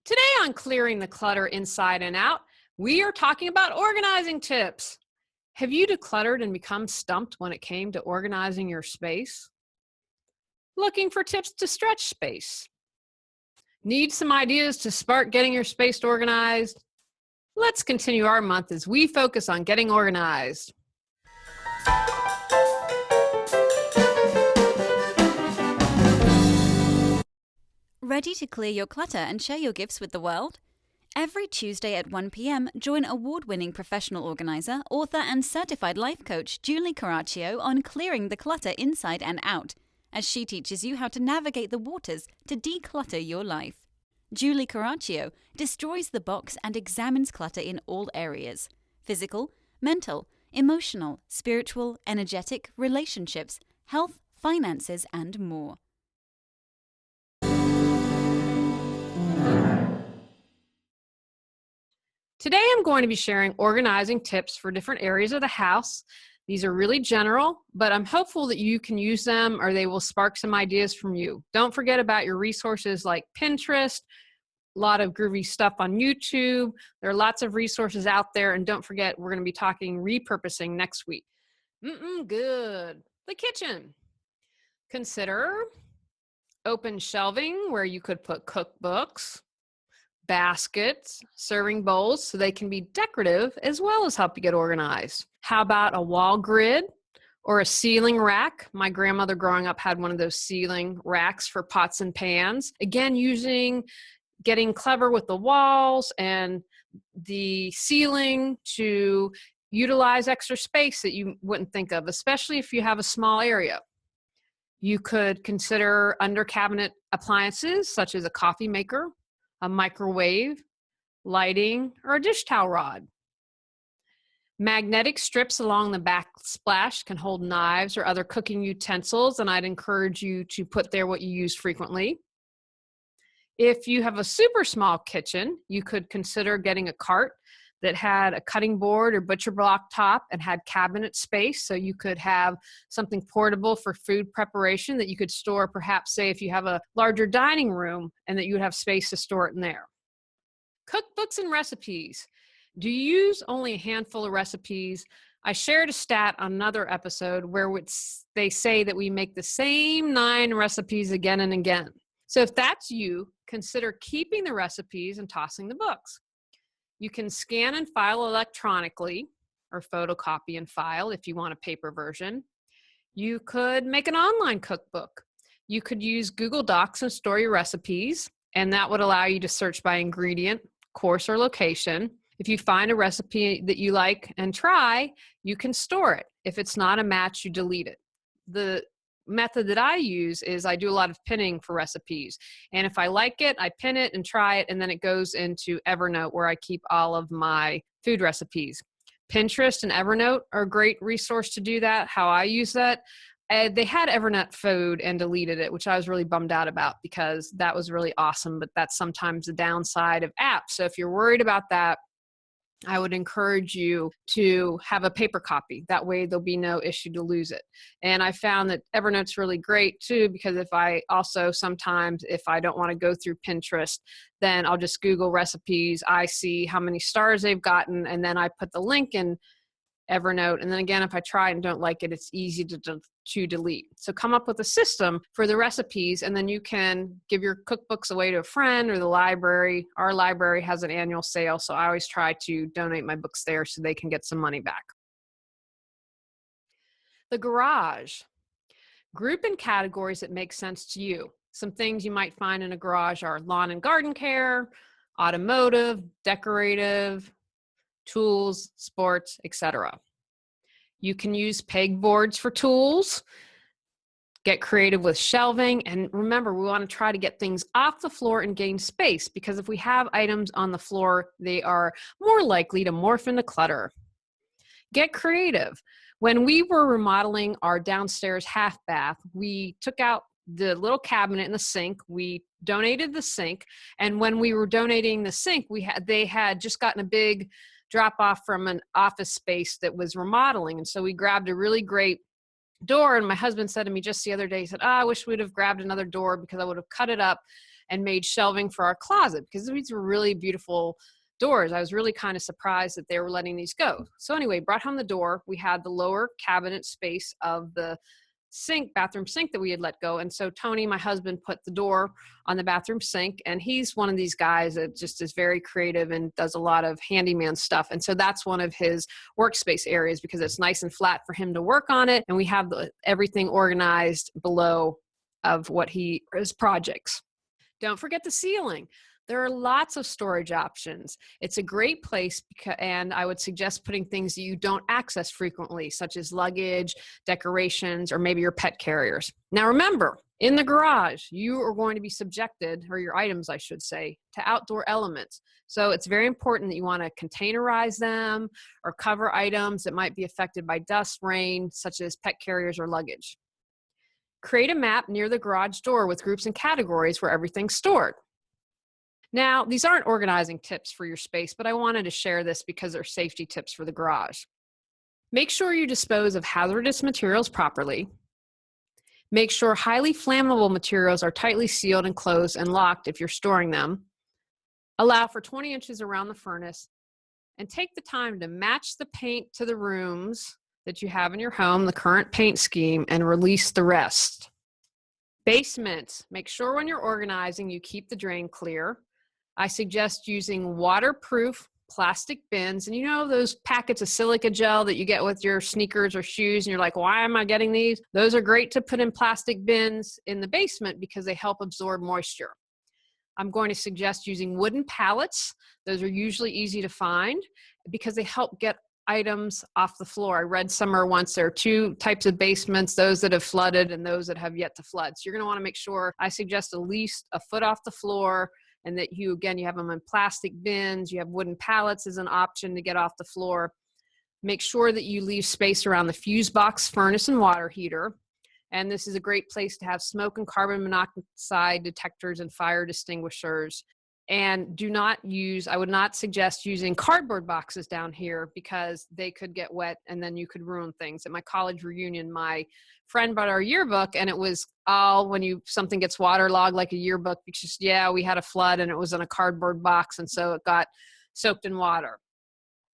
Today on Clearing the Clutter Inside and Out, we are talking about organizing tips. Have you decluttered and become stumped when it came to organizing your space? Looking for tips to stretch space? Need some ideas to spark getting your space organized? Let's continue our month as we focus on getting organized. Ready to clear your clutter and share your gifts with the world? Every Tuesday at 1 p.m., join award-winning professional organizer, author, and certified life coach Julie Caraccio on Clearing the Clutter Inside and Out, as she teaches you how to navigate the waters to declutter your life. Julie Caraccio destroys the box and examines clutter in all areas: physical, mental, emotional, spiritual, energetic, relationships, health, finances, and more. Today I'm going to be sharing organizing tips for different areas of the house. These are really general, but I'm hopeful that you can use them or they will spark some ideas from you. Don't forget about your resources like Pinterest, a lot of groovy stuff on YouTube. There are lots of resources out there, and don't forget we're going to be talking repurposing next week. Good. The kitchen. Consider open shelving where you could put cookbooks, baskets, serving bowls, so they can be decorative as well as help you get organized. How about a wall grid or a ceiling rack? My grandmother growing up had one of those ceiling racks for pots and pans. Again, getting clever with the walls and the ceiling to utilize extra space that you wouldn't think of, especially if you have a small area. You could consider under cabinet appliances such as a coffee maker, a microwave, lighting, or a dish towel rod. Magnetic strips along the backsplash can hold knives or other cooking utensils, and I'd encourage you to put there what you use frequently. If you have a super small kitchen, you could consider getting a cart that had a cutting board or butcher block top and had cabinet space, so you could have something portable for food preparation that you could store, perhaps say if you have a larger dining room, and that you would have space to store it in there. Cookbooks and recipes. Do you use only a handful of recipes? I shared a stat on another episode where they say that we make the same 9 recipes again and again. So if that's you, consider keeping the recipes and tossing the books. You can scan and file electronically or photocopy and file if you want a paper version. You could make an online cookbook. You could use Google Docs and store your recipes, and that would allow you to search by ingredient, course, or location. If you find a recipe that you like and try, you can store it. If it's not a match, you delete it. The method that I use is I do a lot of pinning for recipes. And if I like it, I pin it and try it, and then it goes into Evernote where I keep all of my food recipes. Pinterest and Evernote are a great resource to do that. How I use that, they had Evernote Food and deleted it, which I was really bummed out about because that was really awesome, but that's sometimes the downside of apps. So if you're worried about that, I would encourage you to have a paper copy. That way there'll be no issue to lose it. And I found that Evernote's really great too, because if I don't want to go through Pinterest, then I'll just Google recipes. I see how many stars they've gotten, and then I put the link in Evernote. And then again, if I try and don't like it, it's easy to delete. So come up with a system for the recipes, and then you can give your cookbooks away to a friend or the library. Our library has an annual sale, so I always try to donate my books there so they can get some money back. The garage. Group in categories that make sense to you. Some things you might find in a garage are lawn and garden care, automotive, decorative, tools, sports, etc. You can use pegboards for tools. Get creative with shelving. And remember, we want to try to get things off the floor and gain space, because if we have items on the floor, they are more likely to morph into clutter. Get creative. When we were remodeling our downstairs half bath, we took out the little cabinet in the sink. We donated the sink. And when we were donating the sink, they had just gotten a big drop off from an office space that was remodeling. And so we grabbed a really great door. And my husband said to me just the other day, he said, I wish we'd have grabbed another door because I would have cut it up and made shelving for our closet because these were really beautiful doors. I was really kind of surprised that they were letting these go. So anyway, brought home the door. We had the lower cabinet space of the bathroom sink that we had let go. And so Tony, my husband, put the door on the bathroom sink, and he's one of these guys that just is very creative and does a lot of handyman stuff. And so that's one of his workspace areas because it's nice and flat for him to work on it. And we have everything organized below of his projects. Don't forget the ceiling. There are lots of storage options. It's a great place and I would suggest putting things that you don't access frequently, such as luggage, decorations, or maybe your pet carriers. Now remember, in the garage, you are going to be subjected, or your items, I should say, to outdoor elements. So it's very important that you want to containerize them or cover items that might be affected by dust, rain, such as pet carriers or luggage. Create a map near the garage door with groups and categories where everything's stored. Now, these aren't organizing tips for your space, but I wanted to share this because they're safety tips for the garage. Make sure you dispose of hazardous materials properly. Make sure highly flammable materials are tightly sealed and closed and locked if you're storing them. Allow for 20 inches around the furnace, and take the time to match the paint to the rooms that you have in your home, the current paint scheme, and release the rest. Basement. Make sure when you're organizing, you keep the drain clear. I suggest using waterproof plastic bins. And you know those packets of silica gel that you get with your sneakers or shoes, and you're like, why am I getting these? Those are great to put in plastic bins in the basement because they help absorb moisture. I'm going to suggest using wooden pallets. Those are usually easy to find because they help get items off the floor. I read somewhere once there are two types of basements, those that have flooded and those that have yet to flood. So you're going to want to make sure, I suggest at least a foot off the floor, and that you have them in plastic bins. You have wooden pallets as an option to get off the floor. Make sure that you leave space around the fuse box, furnace, and water heater. And this is a great place to have smoke and carbon monoxide detectors and fire extinguishers. And I would not suggest using cardboard boxes down here because they could get wet and then you could ruin things. At my college reunion, my friend brought our yearbook, and it was all something gets waterlogged like a yearbook because we had a flood and it was in a cardboard box, and so it got soaked in water.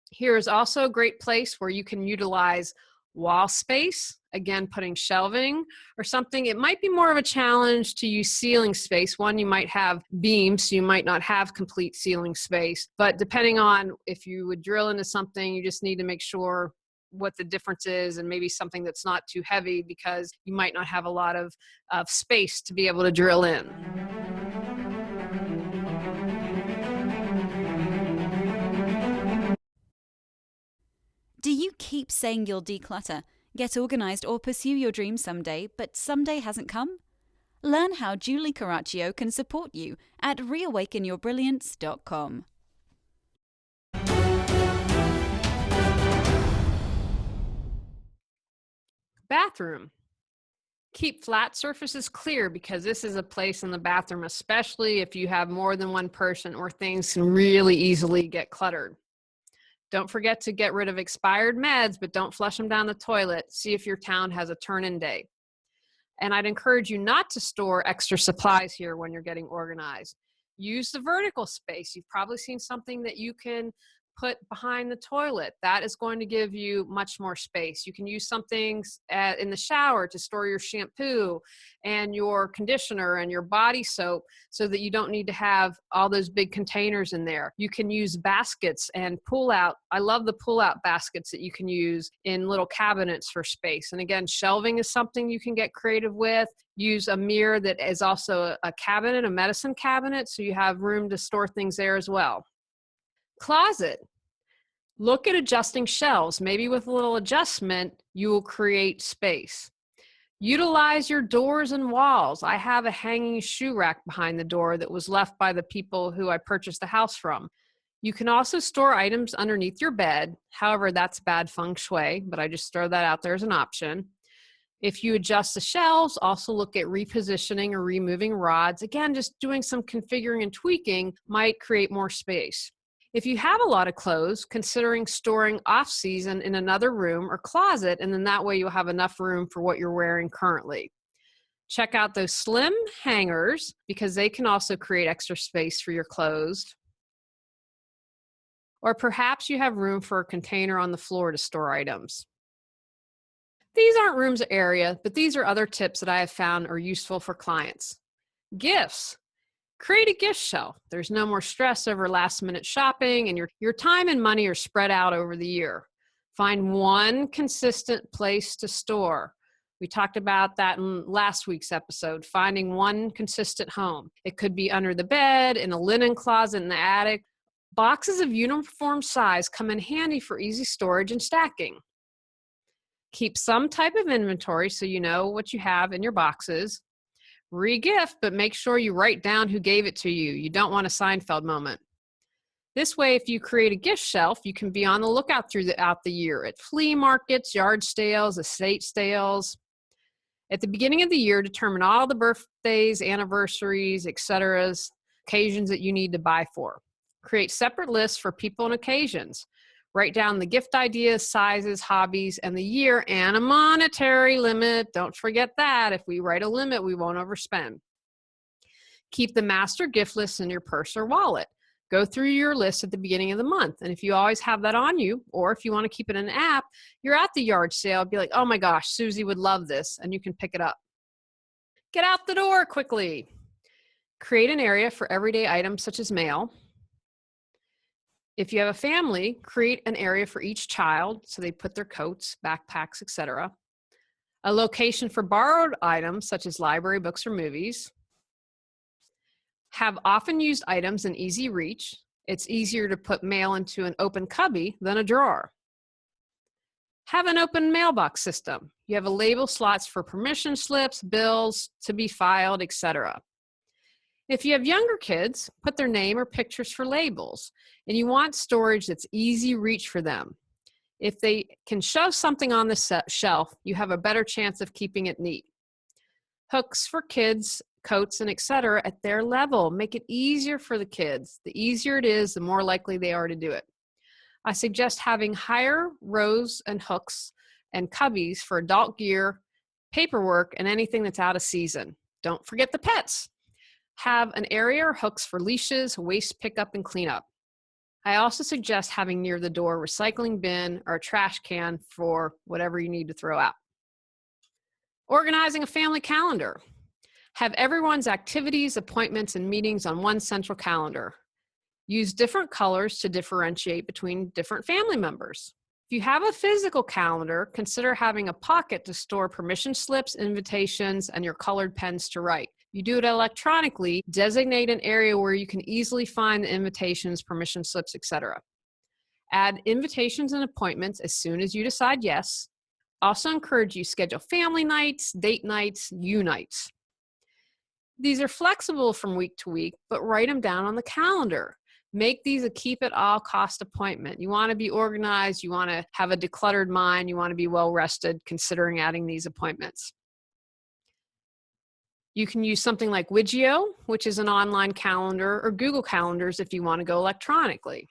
Here is also a great place where you can utilize wall space, again, putting shelving or something. It might be more of a challenge to use ceiling space. One, you might have beams, so you might not have complete ceiling space, but depending on if you would drill into something, you just need to make sure what the difference is, and maybe something that's not too heavy because you might not have a lot of space to be able to drill in. Do you keep saying you'll declutter, get organized, or pursue your dreams someday, but someday hasn't come? Learn how Julie Caraccio can support you at reawakenyourbrilliance.com. Bathroom. Keep flat surfaces clear because this is a place in the bathroom, especially if you have more than one person, where things can really easily get cluttered. Don't forget to get rid of expired meds, but don't flush them down the toilet. See if your town has a turn-in day. And I'd encourage you not to store extra supplies here when you're getting organized. Use the vertical space. You've probably seen something that you can put behind the toilet. That is going to give you much more space. You can use something in the shower to store your shampoo and your conditioner and your body soap so that you don't need to have all those big containers in there. You can use baskets and pull out. I love the pull out baskets that you can use in little cabinets for space. And again, shelving is something you can get creative with. Use a mirror that is also a cabinet, a medicine cabinet, so you have room to store things there as well. Closet. Look at adjusting shelves. Maybe with a little adjustment, you will create space. Utilize your doors and walls. I have a hanging shoe rack behind the door that was left by the people who I purchased the house from. You can also store items underneath your bed. However, that's bad feng shui, but I just throw that out there as an option. If you adjust the shelves, also look at repositioning or removing rods. Again, just doing some configuring and tweaking might create more space. If you have a lot of clothes, considering storing off-season in another room or closet, and then that way you'll have enough room for what you're wearing currently. Check out those slim hangers because they can also create extra space for your clothes. Or perhaps you have room for a container on the floor to store items. These aren't rooms or area, but these are other tips that I have found are useful for clients. Gifts. Create a gift shelf. There's no more stress over last minute shopping, and your time and money are spread out over the year. Find one consistent place to store. We talked about that in last week's episode, finding one consistent home. It could be under the bed, in a linen closet in the attic. Boxes of uniform size come in handy for easy storage and stacking. Keep some type of inventory so you know what you have in your boxes. Re-gift, but make sure you write down who gave it to you. You don't want a Seinfeld moment. This way, if you create a gift shelf, you can be on the lookout throughout the year at flea markets, yard sales, estate sales. At the beginning of the year, determine all the birthdays, anniversaries, etc., occasions that you need to buy for. Create separate lists for people and occasions. Write down the gift ideas, sizes, hobbies, and the year, and a monetary limit. Don't forget that. If we write a limit, we won't overspend. Keep the master gift list in your purse or wallet. Go through your list at the beginning of the month. And if you always have that on you, or if you want to keep it in an app, you're at the yard sale, be like, oh my gosh, Susie would love this, and you can pick it up. Get out the door quickly. Create an area for everyday items such as mail. If you have a family, create an area for each child so they put their coats, backpacks, etc. A location for borrowed items such as library books or movies. Have often used items in easy reach. It's easier to put mail into an open cubby than a drawer. Have an open mailbox system. You have a label slots for permission slips, bills to be filed, etc. If you have younger kids, put their name or pictures for labels, and you want storage that's easy reach for them. If they can shove something on the shelf, you have a better chance of keeping it neat. Hooks for kids, coats, and etc. at their level. Make it easier for the kids. The easier it is, the more likely they are to do it. I suggest having higher rows and hooks and cubbies for adult gear, paperwork, and anything that's out of season. Don't forget the pets. Have an area or hooks for leashes, waste pickup, and cleanup. I also suggest having near the door a recycling bin or a trash can for whatever you need to throw out. Organizing a family calendar. Have everyone's activities, appointments, and meetings on one central calendar. Use different colors to differentiate between different family members. If you have a physical calendar, consider having a pocket to store permission slips, invitations, and your colored pens to write. You do it electronically, designate an area where you can easily find the invitations, permission slips, etc. Add invitations and appointments as soon as you decide yes. Also encourage you schedule family nights, date nights, you nights. These are flexible from week to week, but write them down on the calendar. Make these a keep at all cost appointment. You want to be organized, you want to have a decluttered mind, you want to be well rested considering adding these appointments. You can use something like Widgeo, which is an online calendar, or Google Calendars if you want to go electronically.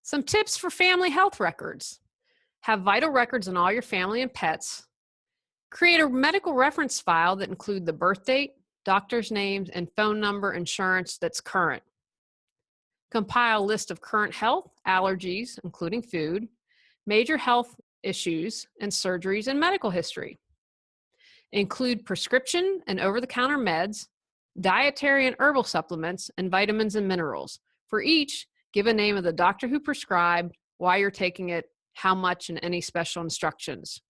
Some tips for family health records. Have vital records on all your family and pets. Create a medical reference file that include the birth date, doctor's names, and phone number insurance that's current. Compile a list of current health, allergies, including food, major health issues, and surgeries and medical history. Include prescription and over-the-counter meds, dietary and herbal supplements, and vitamins and minerals. For each, give a name of the doctor who prescribed, why you're taking it, how much, and any special instructions.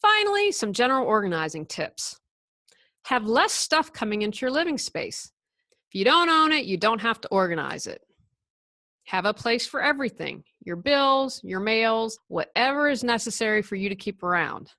Finally, some general organizing tips. Have less stuff coming into your living space. If you don't own it, you don't have to organize it. Have a place for everything, your bills, your mails, whatever is necessary for you to keep around.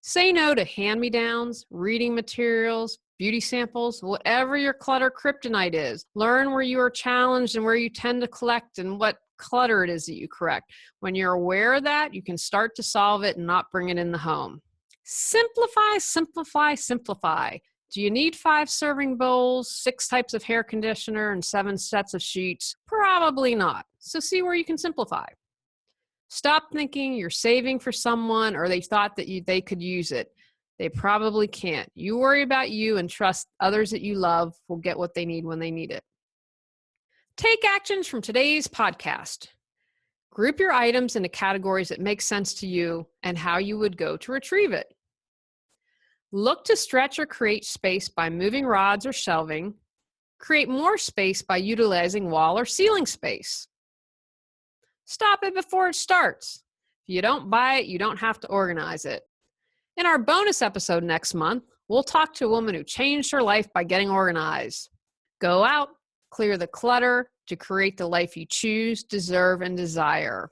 Say no to hand-me-downs, reading materials, beauty samples, whatever your clutter kryptonite is. Learn where you are challenged and where you tend to collect and what clutter it is that you correct. When you're aware of that, you can start to solve it and not bring it in the home. Simplify, simplify, simplify. Do you need 5 serving bowls, 6 types of hair conditioner, and 7 sets of sheets? Probably not. So see where you can simplify. Stop thinking you're saving for someone or they thought that they could use it. They probably can't. You worry about you and trust others that you love will get what they need when they need it. Take actions from today's podcast. Group your items into categories that make sense to you and how you would go to retrieve it. Look to stretch or create space by moving rods or shelving. Create more space by utilizing wall or ceiling space. Stop it before it starts. If you don't buy it, you don't have to organize it. In our bonus episode next month, we'll talk to a woman who changed her life by getting organized. Go out, clear the clutter to create the life you choose, deserve, and desire.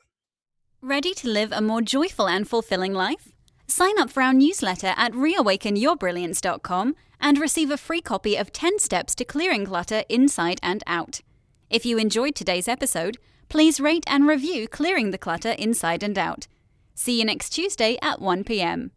Ready to live a more joyful and fulfilling life? Sign up for our newsletter at reawakenyourbrilliance.com and receive a free copy of 10 Steps to Clearing Clutter Inside and Out. If you enjoyed today's episode, please rate and review Clearing the Clutter Inside and Out. See you next Tuesday at 1 p.m.